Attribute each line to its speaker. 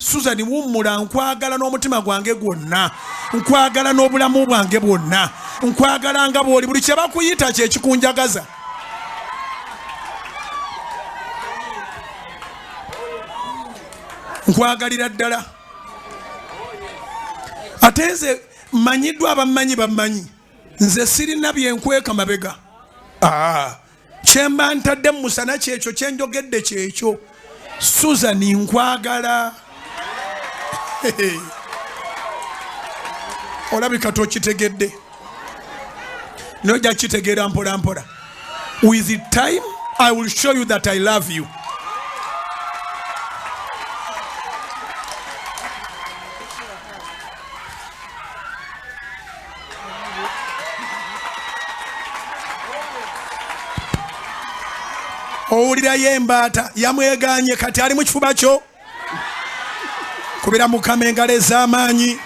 Speaker 1: Susan wummula nkwagala n'omutima gwange gwonna nkwagala n'obulamu bwange bwonna nkwagala nga bw'oli buli kye bakuyita kye kikunjagaza nkwagalira ddala ate nze mmanyiddwa abammanyi bammanyi nze sirina byenkweka mabega kyemba ntadde mu musana kyekyo kyenjogedde kyekyo Susan nkwagala olabika tokitegedde nojja kitegeera mpola mpola. With time I will show you that I love you. Owulirayo embaata yamweganye kati ali mu kifuba kyo kubira mukama engalo ez'amaanyi